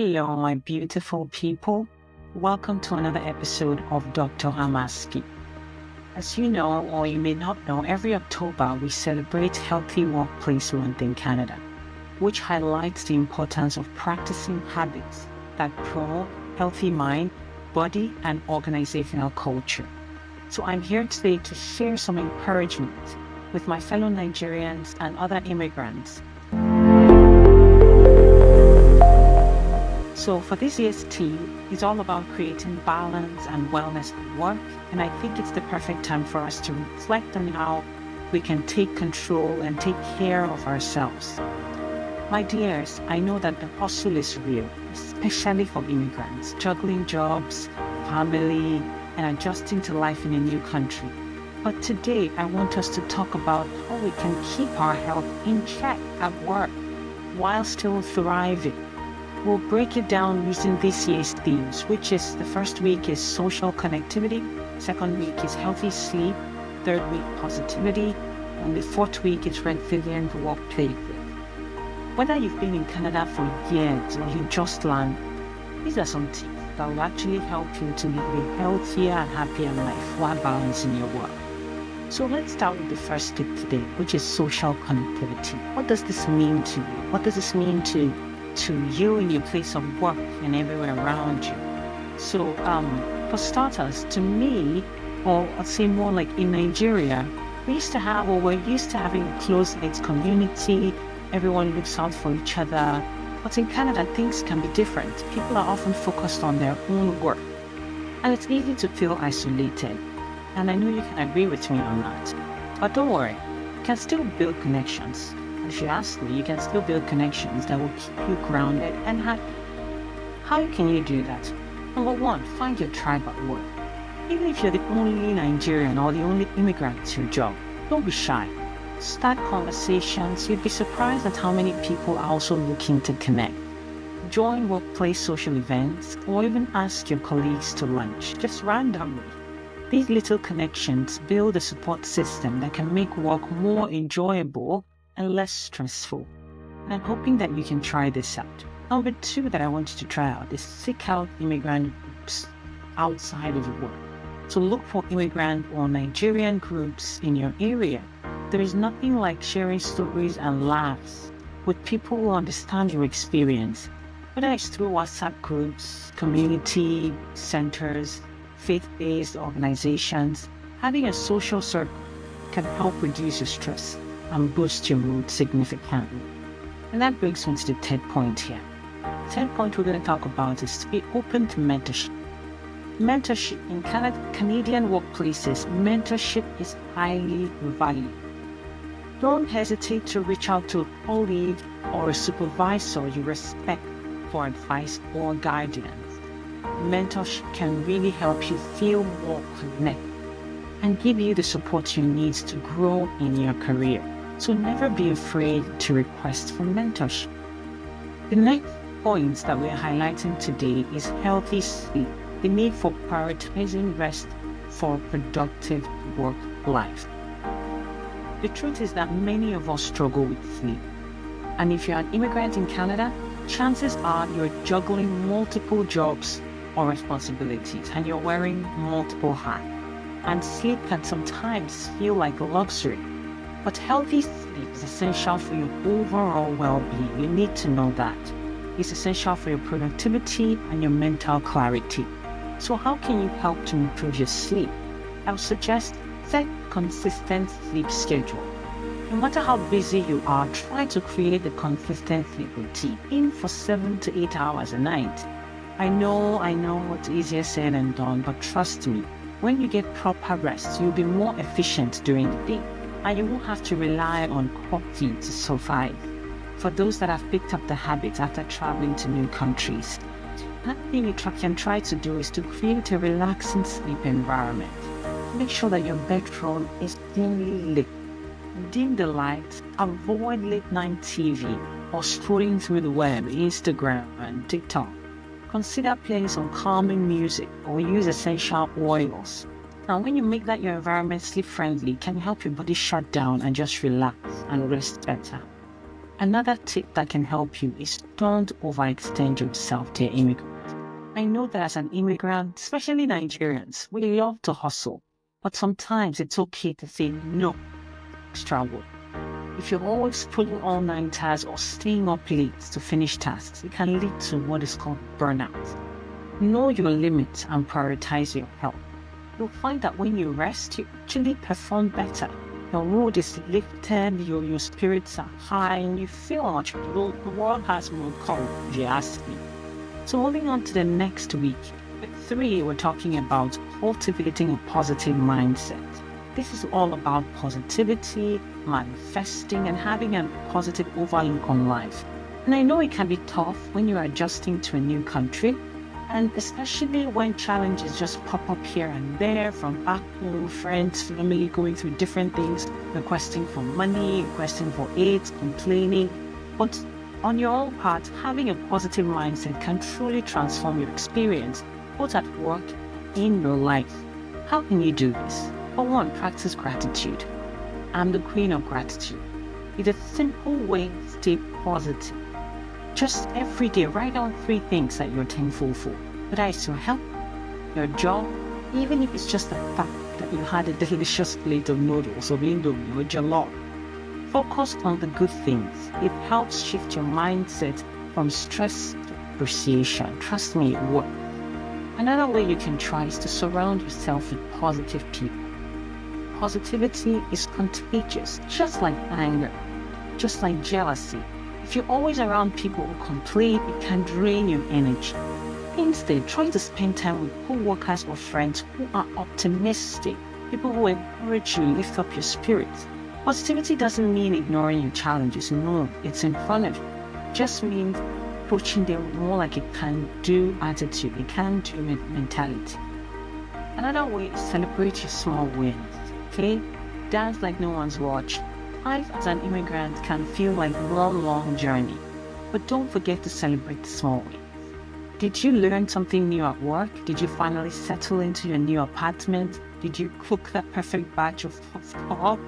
Hello, my beautiful people. Welcome to another episode of Dr. Amaski. As you know, or you may not know, every October we celebrate Healthy Workplace Month in Canada, which highlights the importance of practicing habits that promote healthy mind, body, and organizational culture. So I'm here today to share some encouragement with my fellow Nigerians and other immigrants. So for this year's theme, it's all about creating balance and wellness at work. And I think it's the perfect time for us to reflect on how we can take control and take care of ourselves. My dears, I know that the hustle is real, especially for immigrants, juggling jobs, family, and adjusting to life in a new country. But today, I want us to talk about how we can keep our health in check at work while still thriving. We'll break it down using this year's themes, which is the first week is social connectivity, second week is healthy sleep, third week positivity, and the fourth week is resilient workplaces. Whether you've been in Canada for years or you just landed, these are some tips that will actually help you to live a healthier and happier life while balancing your work. So let's start with the first tip today, which is social connectivity. What does this mean to you? What does this mean to you in your place of work and everywhere around you? So for starters, to me, or I'd say more like in Nigeria, we're used to having a close-knit community. Everyone looks out for each other. But in Canada, things can be different. People are often focused on their own work, and it's easy to feel isolated. And I know you can agree with me on that. But don't worry, you can still build connections. If you ask me, you can still build connections that will keep you grounded and happy. How can you do that? Number one, find your tribe at work. Even if you're the only Nigerian or the only immigrant at your job, don't be shy. Start conversations. You'd be surprised at how many people are also looking to connect. Join workplace social events or even ask your colleagues to lunch, just randomly. These little connections build a support system that can make work more enjoyable and less stressful. And I'm hoping that you can try this out. Number two that I want you to try out is seek out immigrant groups outside of work. So look for immigrant or Nigerian groups in your area. There is nothing like sharing stories and laughs with people who understand your experience. Whether it's through WhatsApp groups, community centers, faith-based organizations, having a social circle can help reduce your stress and boost your mood significantly. And that brings me to the third point here. The third point we're going to talk about is to be open to mentorship. Mentorship in Canadian workplaces, mentorship is highly valued. Don't hesitate to reach out to a colleague or a supervisor you respect for advice or guidance. Mentorship can really help you feel more connected and give you the support you need to grow in your career. So never be afraid to request for mentorship. The next point that we're highlighting today is healthy sleep, the need for prioritizing rest for productive work life. The truth is that many of us struggle with sleep. And if you're an immigrant in Canada, chances are you're juggling multiple jobs or responsibilities and you're wearing multiple hats. And sleep can sometimes feel like a luxury. But healthy sleep is essential for your overall well-being. You need to know that. It's essential for your productivity and your mental clarity. So how can you help to improve your sleep? I would suggest set a consistent sleep schedule. No matter how busy you are, try to create a consistent sleep routine. Aim for 7 to 8 hours a night. I know it's easier said than done, but trust me, when you get proper rest, you'll be more efficient during the day. And you won't have to rely on coffee to survive. For those that have picked up the habit after traveling to new countries, another thing you can try to do is to create a relaxing sleep environment. Make sure that your bedroom is dimly lit. Dim the lights, avoid late night TV or scrolling through the web, Instagram and TikTok. Consider playing some calming music or use essential oils. Now, when you make that your environment sleep friendly, it can help your body shut down and just relax and rest better. Another tip that can help you is don't overextend yourself, dear immigrant. I know that as an immigrant, especially Nigerians, we love to hustle, but sometimes it's okay to say no to extra work. If you're always pulling all nine-ters or staying up late to finish tasks, it can lead to what is called burnout. Know your limits and prioritize your health. You'll find that when you rest, you actually perform better. Your mood is lifted, your spirits are high, and you feel much better. The world has more courage, if you ask me. So moving on to the next week, with 3, we're talking about cultivating a positive mindset. This is all about positivity, manifesting, and having a positive overlook on life. And I know it can be tough when you're adjusting to a new country, and especially when challenges just pop up here and there from back home, friends, family going through different things, requesting for money, requesting for aid, complaining. But on your own part, having a positive mindset can truly transform your experience, both at work and in your life. How can you do this? For one, practice gratitude. I'm the queen of gratitude. It's a simple way to stay positive. Just every day, write down 3 things that you're thankful for. Whether it's your health, your job, even if it's just the fact that you had a delicious plate of noodles or indomie or jollof. Focus on the good things. It helps shift your mindset from stress to appreciation. Trust me, it works. Another way you can try is to surround yourself with positive people. Positivity is contagious, just like anger, just like jealousy. If you're always around people who complain, it can drain your energy. Instead, try to spend time with co-workers or friends who are optimistic, people who encourage you, lift up your spirits. Positivity doesn't mean ignoring your challenges. No, it's in front of you. It just means approaching them more like a can-do attitude, a can-do mentality. Another way is celebrate your small wins. Okay? Dance like no one's watched. Life as an immigrant can feel like a long journey, but don't forget to celebrate the small wins. Did you learn something new at work? Did you finally settle into your new apartment? Did you cook that perfect batch of puff?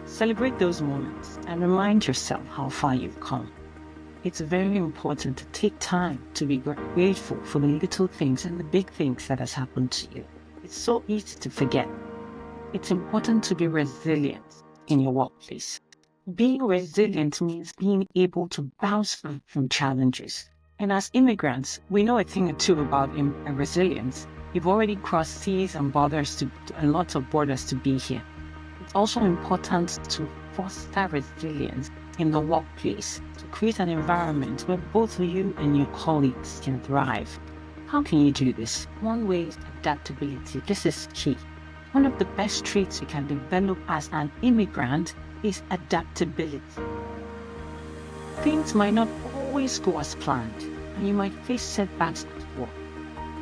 Celebrate those moments and remind yourself how far you've come. It's very important to take time to be grateful for the little things and the big things that has happened to you. It's so easy to forget. It's important to be resilient in your workplace. Being resilient means being able to bounce back from challenges. And as immigrants, we know a thing or two about resilience. We've already crossed seas and borders and lots of borders to be here. It's also important to foster resilience in the workplace, to create an environment where both you and your colleagues can thrive. How can you do this? One way is adaptability. This is key. One of the best traits you can develop as an immigrant is adaptability. Things might not always go as planned, and you might face setbacks at work,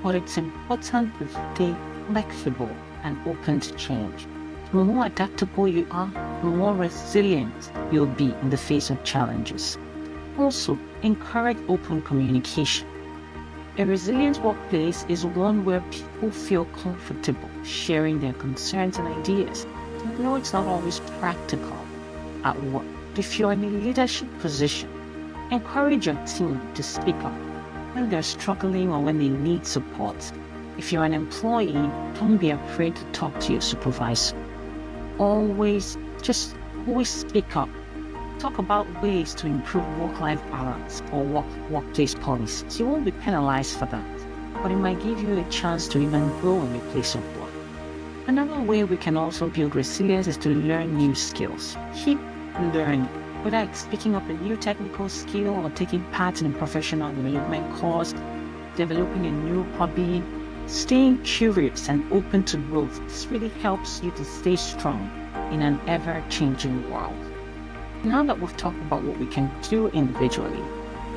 but it's important to stay flexible and open to change. The more adaptable you are, the more resilient you'll be in the face of challenges. Also, encourage open communication. A resilient workplace is one where people feel comfortable sharing their concerns and ideas. I know it's not always practical at work. If you're in a leadership position, encourage your team to speak up when they're struggling or when they need support. If you're an employee, don't be afraid to talk to your supervisor. Always speak up. Talk about ways to improve work-life balance or workplace policies. You won't be penalized for that, but it might give you a chance to even grow in your place of work. Another way we can also build resilience is to learn new skills. Keep learning, whether it's picking up a new technical skill or taking part in a professional development course, developing a new hobby. Staying curious and open to growth. This really helps you to stay strong in an ever-changing world. Now that we've talked about what we can do individually,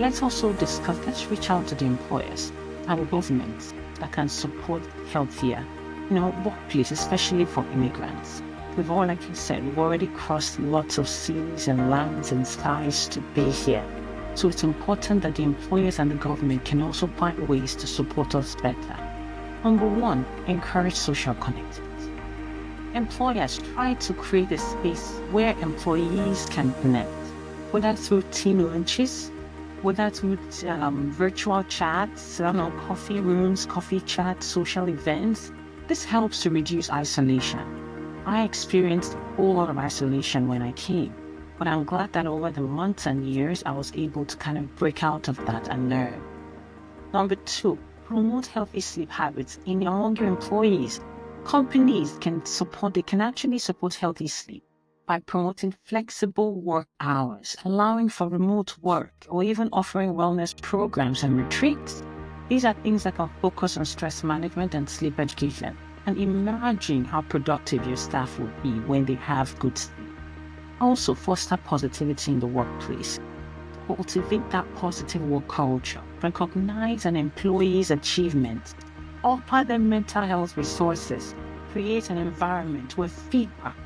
let's reach out to the employers and governments that can support healthier, workplace, especially for immigrants. We've already crossed lots of seas and lands and skies to be here. So it's important that the employers and the government can also find ways to support us better. Number 1, encourage social connectivity. Employers try to create a space where employees can connect. whether through team lunches, whether through virtual chats, I don't know, coffee rooms, coffee chats, social events. This helps to reduce isolation. I experienced a whole lot of isolation when I came, but I'm glad that over the months and years, I was able to kind of break out of that and learn. Number 2, promote healthy sleep habits among your employees. Companies can actually support healthy sleep by promoting flexible work hours, allowing for remote work, or even offering wellness programs and retreats. These are things that can focus on stress management and sleep education, and imagine how productive your staff will be when they have good sleep. Also, foster positivity in the workplace. Cultivate that positive work culture. Recognize an employee's achievements. Offer them mental health resources. Create an environment where feedback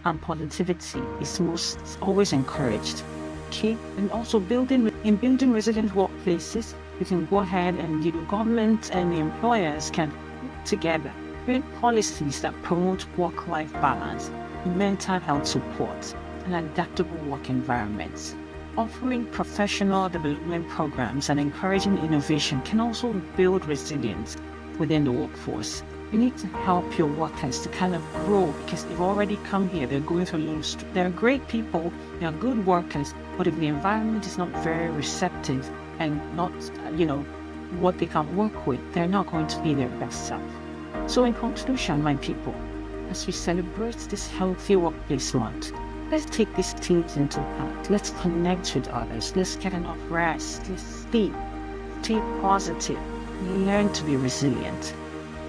and positivity is always encouraged. Okay, and also building resilient workplaces, you can go ahead and government and the employers can work together, create policies that promote work-life balance, mental health support, and adaptable work environments. Offering professional development programs and encouraging innovation can also build resilience within the workforce. You need to help your workers to kind of grow because they've already come here. They're going through a lot. They're great people. They're good workers. But if the environment is not very receptive and not, what they can work with, they're not going to be their best self. So in conclusion, my people, as we celebrate this Healthy Workplace Month, let's take these themes into account. Let's connect with others. Let's get enough rest. Let's sleep. Stay positive. Learn to be resilient.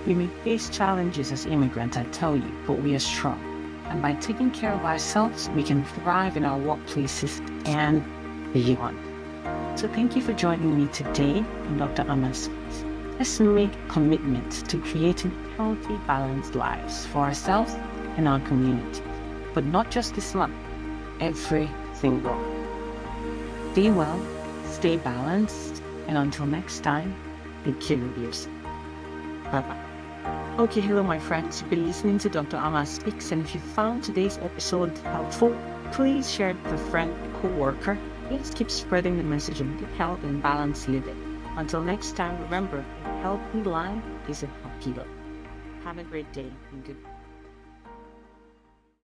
We may face challenges as immigrants, I tell you, but we are strong. And by taking care of ourselves, we can thrive in our workplaces and beyond. So thank you for joining me today on Dr. Ama's Space. Let's make commitments to creating healthy, balanced lives for ourselves and our community. But not just this month, every single. Stay well, stay balanced, and until next time, take care of yourself. Bye-bye. Okay, hello my friends. You've been listening to Dr. Ama Speaks, and if you found today's episode helpful, please share it with a friend or co-worker. Let's keep spreading the message of good health and balanced living. Until next time, remember, a healthy life is a happy life. Have a great day and goodbye.